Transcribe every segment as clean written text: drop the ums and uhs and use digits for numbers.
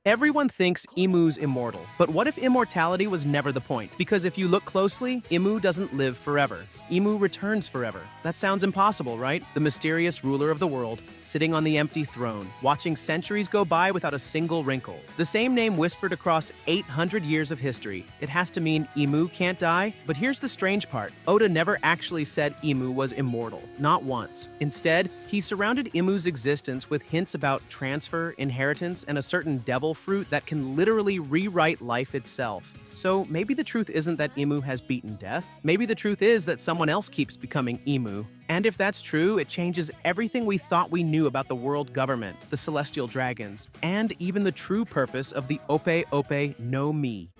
Everyone thinks Imu's immortal, but what if immortality was never the point? Because if you look closely, Imu doesn't live forever. Imu returns forever. That sounds impossible, right? The mysterious ruler of the world, sitting on the empty throne, watching centuries go by without a single wrinkle. The same name whispered across 800 years of history. It has to mean Imu can't die, but here's the strange part. Oda never actually said Imu was immortal, not once. Instead, he surrounded Imu's existence with hints about transfer, inheritance, and a certain devil fruit that can literally rewrite life itself. So maybe the truth isn't that Imu has beaten death. Maybe the truth is that someone else keeps becoming Imu. And if that's true, it changes everything we thought we knew about the world government, the celestial dragons, and even the true purpose of the Ope Ope no Mi.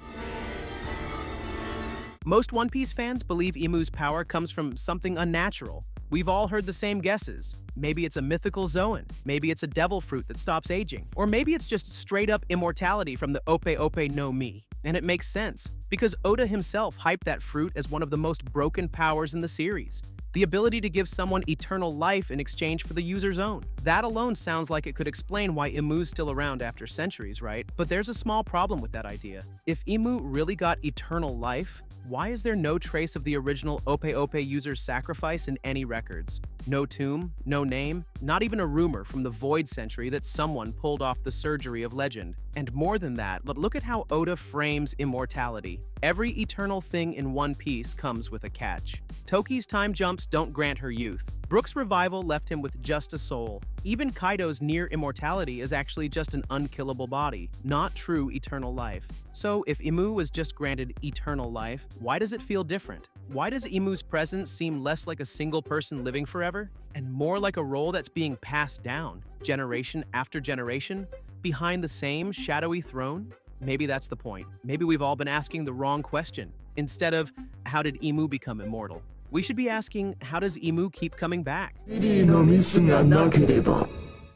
Most One Piece fans believe Imu's power comes from something unnatural. We've all heard the same guesses. Maybe it's a mythical Zoan, maybe it's a devil fruit that stops aging, or maybe it's just straight-up immortality from the Ope Ope no Mi. And it makes sense, because Oda himself hyped that fruit as one of the most broken powers in the series. The ability to give someone eternal life in exchange for the user's own. That alone sounds like it could explain why Imu's still around after centuries, right? But there's a small problem with that idea. If Imu really got eternal life, why is there no trace of the original Ope Ope user's sacrifice in any records? No tomb, no name, not even a rumor from the Void Century that someone pulled off the surgery of legend. And more than that, look at how Oda frames immortality. Every eternal thing in One Piece comes with a catch. Toki's time jumps don't grant her youth. Brook's revival left him with just a soul. Even Kaido's near immortality is actually just an unkillable body, not true eternal life. So if Imu was just granted eternal life, why does it feel different? Why does Imu's presence seem less like a single person living forever, and more like a role that's being passed down, generation after generation, behind the same shadowy throne? Maybe that's the point. Maybe we've all been asking the wrong question. Instead of, how did Imu become immortal? We should be asking, how does Imu keep coming back?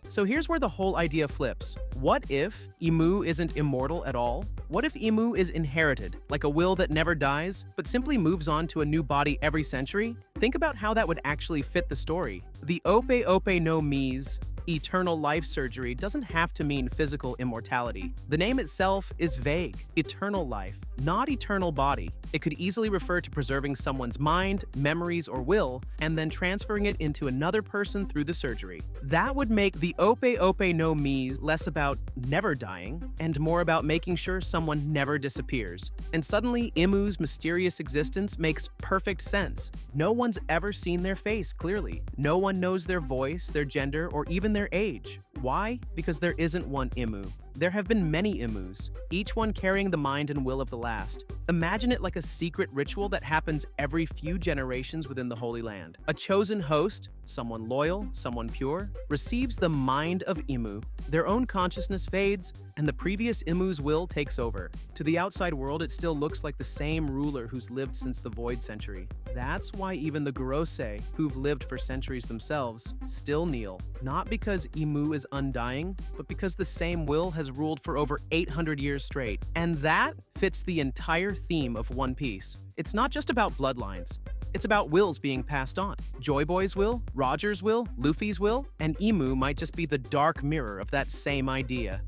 So here's where the whole idea flips. What if Imu isn't immortal at all? What if Imu is inherited, like a will that never dies, but simply moves on to a new body every century? Think about how that would actually fit the story. The Ope Ope no Mi's eternal life surgery doesn't have to mean physical immortality. The name itself is vague. Eternal life, not eternal body. It could easily refer to preserving someone's mind, memories, or will, and then transferring it into another person through the surgery. That would make the Ope Ope no Mi less about never dying, and more about making sure someone never disappears. And suddenly, Imu's mysterious existence makes perfect sense. No one's ever seen their face clearly. No one knows their voice, their gender, or even their age. Why? Because there isn't one Imu. There have been many Imus, each one carrying the mind and will of the last. Imagine it like a secret ritual that happens every few generations within the Holy Land. A chosen host, someone loyal, someone pure, receives the mind of Imu. Their own consciousness fades, and the previous Imu's will takes over. To the outside world, it still looks like the same ruler who's lived since the Void Century. That's why even the Gorosei, who've lived for centuries themselves, still kneel. Not because Imu is undying, but because the same will has ruled for over 800 years straight. And that fits the entire theme of One Piece. It's not just about bloodlines. It's about wills being passed on. Joy Boy's will, Roger's will, Luffy's will, and Imu might just be the dark mirror of that same idea.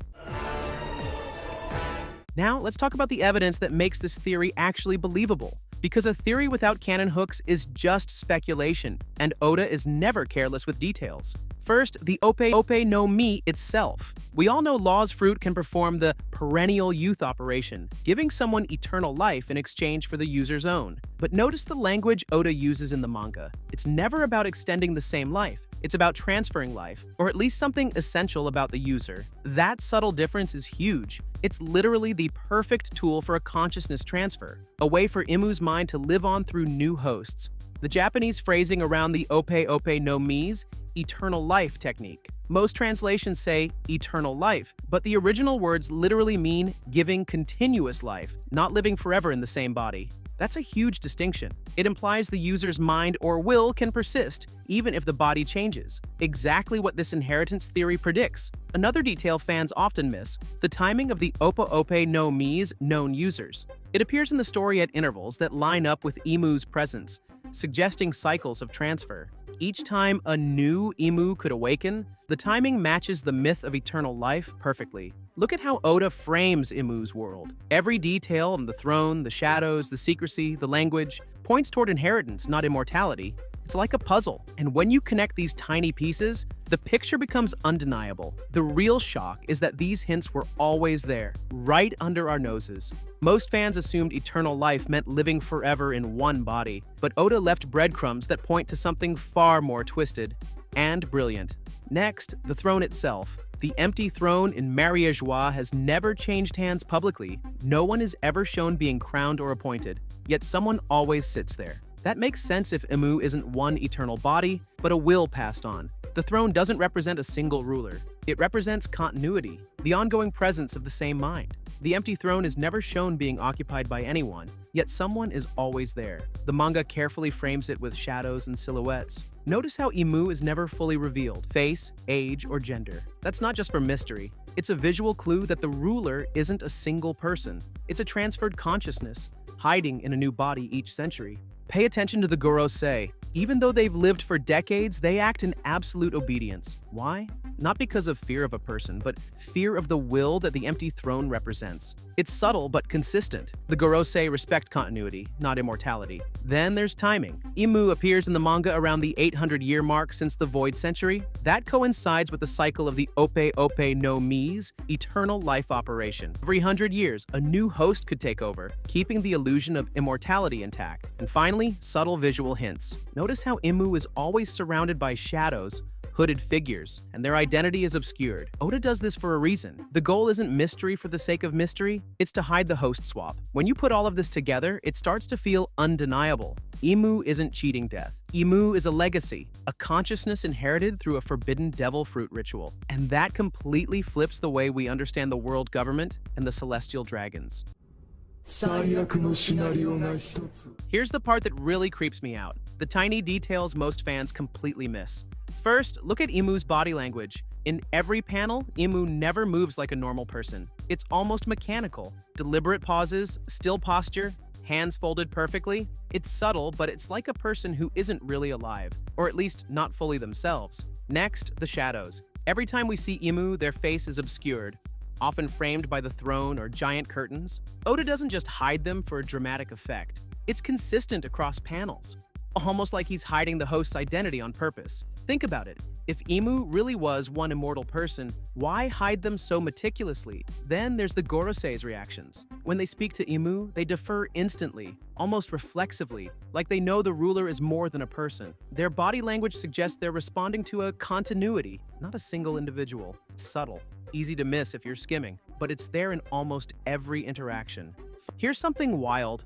Now, let's talk about the evidence that makes this theory actually believable. Because a theory without canon hooks is just speculation, and Oda is never careless with details. First, the Ope Ope no Mi itself. We all know Law's fruit can perform the perennial youth operation, giving someone eternal life in exchange for the user's own. But notice the language Oda uses in the manga. It's never about extending the same life. It's about transferring life, or at least something essential about the user. That subtle difference is huge. It's literally the perfect tool for a consciousness transfer, a way for Imu's mind to live on through new hosts. The Japanese phrasing around the Ope Ope no Mi's eternal life technique. Most translations say eternal life, but the original words literally mean giving continuous life, not living forever in the same body. That's a huge distinction. It implies the user's mind or will can persist, even if the body changes. Exactly what this inheritance theory predicts. Another detail fans often miss, the timing of the Ope Ope no Mi's known users. It appears in the story at intervals that line up with Imu's presence. suggesting cycles of transfer. Each time a new Imu could awaken, the timing matches the myth of eternal life perfectly. Look at how Oda frames Imu's world. Every detail on the throne, the shadows, the secrecy, the language, points toward inheritance, not immortality. It's like a puzzle, and when you connect these tiny pieces, the picture becomes undeniable. The real shock is that these hints were always there, right under our noses. Most fans assumed eternal life meant living forever in one body, but Oda left breadcrumbs that point to something far more twisted and brilliant. Next, the throne itself. The empty throne in Maria Joie has never changed hands publicly. No one is ever shown being crowned or appointed, yet someone always sits there. That makes sense if Imu isn't one eternal body, but a will passed on. The throne doesn't represent a single ruler. It represents continuity, the ongoing presence of the same mind. The empty throne is never shown being occupied by anyone, yet someone is always there. The manga carefully frames it with shadows and silhouettes. Notice how Imu is never fully revealed, face, age, or gender. That's not just for mystery. It's a visual clue that the ruler isn't a single person. It's a transferred consciousness, hiding in a new body each century. Pay attention to the Gorosei. Even though they've lived for decades, they act in absolute obedience. Why? Not because of fear of a person, but fear of the will that the empty throne represents. It's subtle but consistent. The Gorosei respect continuity, not immortality. Then there's timing. Imu appears in the manga around the 800-year mark since the Void Century. That coincides with the cycle of the Ope Ope no Mi's eternal life operation. Every 100 years, a new host could take over, keeping the illusion of immortality intact. And finally, subtle visual hints. Notice how Imu is always surrounded by shadows, hooded figures, and their identity is obscured. Oda does this for a reason. The goal isn't mystery for the sake of mystery, it's to hide the host swap. When you put all of this together, it starts to feel undeniable. Imu isn't cheating death. Imu is a legacy, a consciousness inherited through a forbidden devil fruit ritual. And that completely flips the way we understand the world government and the celestial dragons. Here's the part that really creeps me out. The tiny details most fans completely miss. First, look at Imu's body language. In every panel, Imu never moves like a normal person. It's almost mechanical. Deliberate pauses, still posture, hands folded perfectly. It's subtle, but it's like a person who isn't really alive, or at least not fully themselves. Next, the shadows. Every time we see Imu, their face is obscured, often framed by the throne or giant curtains. Oda doesn't just hide them for a dramatic effect. It's consistent across panels, almost like he's hiding the host's identity on purpose. Think about it. If Imu really was one immortal person, why hide them so meticulously? Then there's the Gorosei's reactions. When they speak to Imu, they defer instantly, almost reflexively, like they know the ruler is more than a person. Their body language suggests they're responding to a continuity, not a single individual. It's subtle, easy to miss if you're skimming, but it's there in almost every interaction. Here's something wild.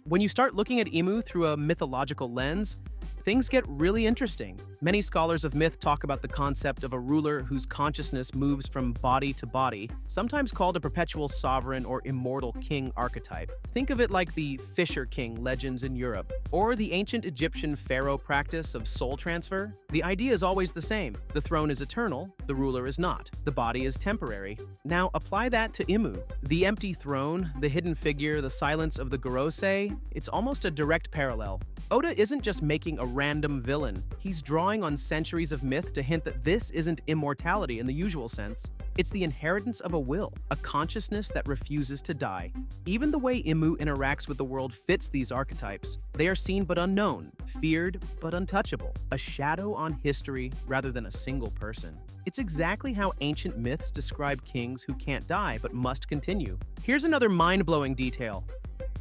When you start looking at Imu through a mythological lens, things get really interesting. Many scholars of myth talk about the concept of a ruler whose consciousness moves from body to body, sometimes called a perpetual sovereign or immortal king archetype. Think of it like the Fisher King legends in Europe, or the ancient Egyptian pharaoh practice of soul transfer. The idea is always the same. The throne is eternal, the ruler is not. The body is temporary. Now apply that to Imu. The empty throne, the hidden figure, the silence of the Gorosei, it's almost a direct parallel. Oda isn't just making a random villain. He's drawing on centuries of myth to hint that this isn't immortality in the usual sense. It's the inheritance of a will, a consciousness that refuses to die. Even the way Imu interacts with the world fits these archetypes. They are seen but unknown, feared but untouchable, a shadow on history rather than a single person. It's exactly how ancient myths describe kings who can't die but must continue. Here's another mind-blowing detail.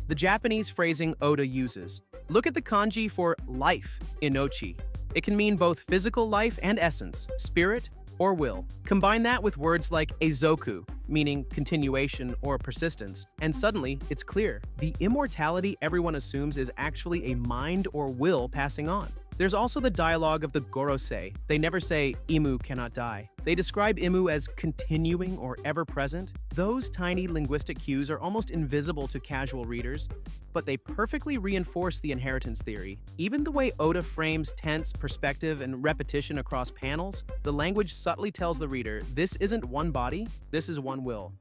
The Japanese phrasing Oda uses. Look at the kanji for life, inochi. It can mean both physical life and essence, spirit or will. Combine that with words like eizoku, meaning continuation or persistence, and suddenly it's clear. The immortality everyone assumes is actually a mind or will passing on. There's also the dialogue of the Gorosei. They never say, Imu cannot die. They describe Imu as continuing or ever-present. Those tiny linguistic cues are almost invisible to casual readers, but they perfectly reinforce the inheritance theory. Even the way Oda frames tense, perspective, and repetition across panels, the language subtly tells the reader, this isn't one body, this is one will.